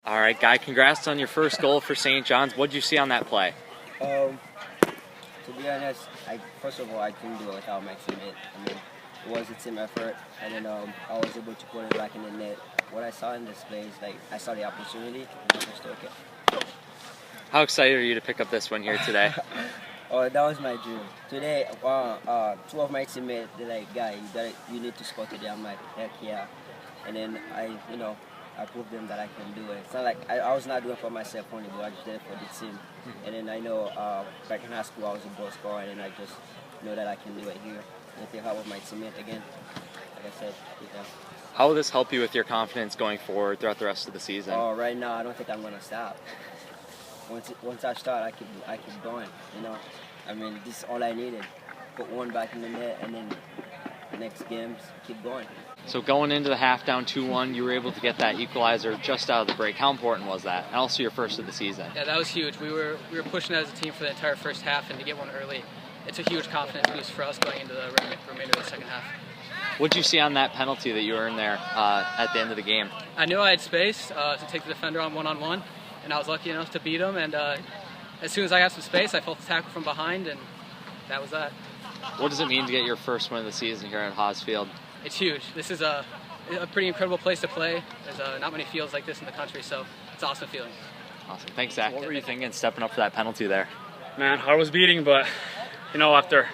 All right, Guy, congrats on your first goal for St. John's. What did you see on that play? To be honest, first of all, I couldn't do it without my teammate. I mean, it was a team effort, and then I was able to put it back in the net. What I saw in this play is I saw the opportunity, and I just took it. How excited are you to pick up this one here today? Oh, that was my dream. Today, two of my teammates, they're like, Guy, you need to score today. I'm like, heck yeah. And then I proved them that I can do it. It's not like I was not doing it for myself only, but I just did it for the team. And then I know back in high school I was a goal scorer, and I just know that I can do it here. And if they help with my teammate again, like I said, yeah. How will this help you with your confidence going forward throughout the rest of the season? Oh, right now I don't think I'm gonna stop. Once I start, I keep going. You know, I mean, this is all I needed. Put one back in the net, and then next games keep going. So going into the half down 2-1, you were able to get that equalizer just out of the break. How important was that? And also your first of the season. Yeah, that was huge. We were pushing as a team for the entire first half, and to get one early, it's a huge confidence boost for us going into the remainder of the second half. What did you see on that penalty that you earned there at the end of the game? I knew I had space to take the defender on one-on-one, and I was lucky enough to beat him. And as soon as I got some space, I felt the tackle from behind, and that was that. What does it mean to get your first win of the season here at Haws Field? It's huge. This is a pretty incredible place to play. There's not many fields like this in the country, so it's an awesome feeling. Awesome. Thanks, Zach. What were you thinking stepping up for that penalty there? Man, heart was beating, but after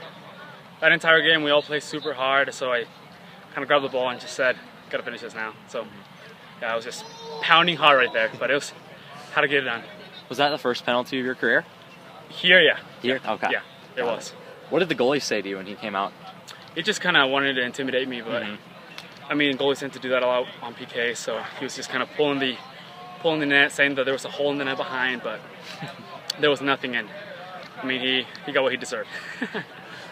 that entire game, we all played super hard, so I kind of grabbed the ball and just said, gotta finish this now. So yeah, I was just pounding hard right there, but it was how to get it done. Was that the first penalty of your career? Here, yeah. Here? Okay. Yeah, it was. What did the goalie say to you when he came out? He just kind of wanted to intimidate me, but I mean, goalies tend to do that a lot on PK, so he was just kind of pulling the net, saying that there was a hole in the net behind, but there was nothing in. I mean, he got what he deserved.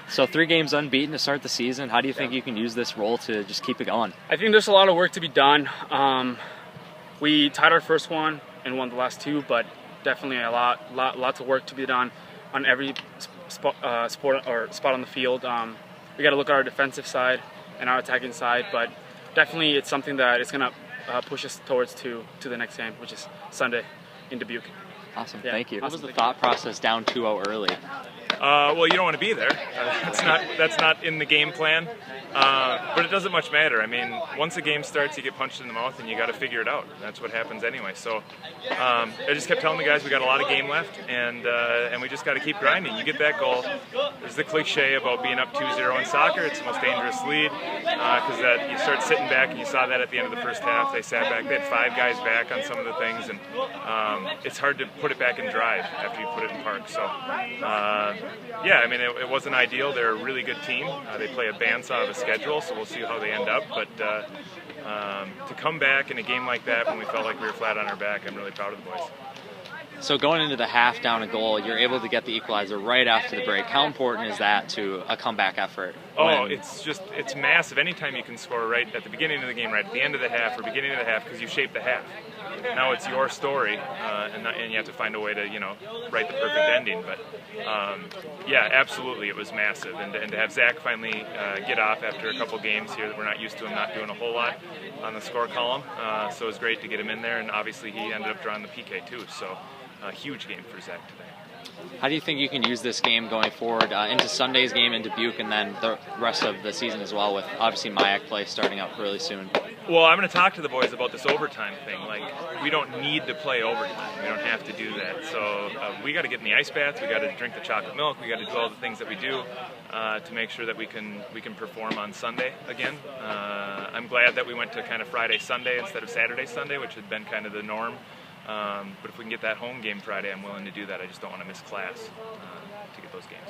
So 3 games unbeaten to start the season. How do you think you can use this role to just keep it going? I think there's a lot of work to be done. We tied our first one and won the last 2, but definitely lots of work to be done on every spot on the field. We got to look at our defensive side and our attacking side, but definitely it's something that is going to push us towards to the next game, which is Sunday in Dubuque. Awesome, yeah, thank you. What was the thought process down 2-0 early? Well, you don't want to be there. That's not in the game plan. But it doesn't much matter. I mean, once the game starts, you get punched in the mouth, and you got to figure it out. That's what happens anyway. So I just kept telling the guys we got a lot of game left, and we just got to keep grinding. You get that goal. There's the cliche about being up 2-0 in soccer. It's the most dangerous lead because you start sitting back, and you saw that at the end of the first half. They sat back. They had 5 guys back on some of the things, and it's hard to put it back in drive after you put it in park. So yeah, I mean, it wasn't ideal. They're a really good team. They play a bandsaw of a schedule, so we'll see how they end up. But to come back in a game like that when we felt like we were flat on our back, I'm really proud of the boys. So going into the half down a goal, you're able to get the equalizer right after the break. How important is that to a comeback effort? Oh, it's massive. Anytime you can score right at the beginning of the game, right at the end of the half, or beginning of the half, because you shape the half. Now it's your story, and you have to find a way to write the perfect ending. But yeah, absolutely, it was massive, and to have Zack finally get off after a couple games here that we're not used to him not doing a whole lot on the score column. So it was great to get him in there, and obviously he ended up drawing the PK too. So a huge game for Zack today. How do you think you can use this game going forward into Sunday's game in Dubuque and then the rest of the season as well, with obviously Mayak play starting up really soon? Well, I'm going to talk to the boys about this overtime thing. Like, we don't need to play overtime. We don't have to do that. So we got to get in the ice bath. We got to drink the chocolate milk. We got to do all the things that we do to make sure that we can perform on Sunday again. I'm glad that we went to kind of Friday, Sunday instead of Saturday, Sunday, which had been kind of the norm. But if we can get that home game Friday, I'm willing to do that. I just don't want to miss class to get those games.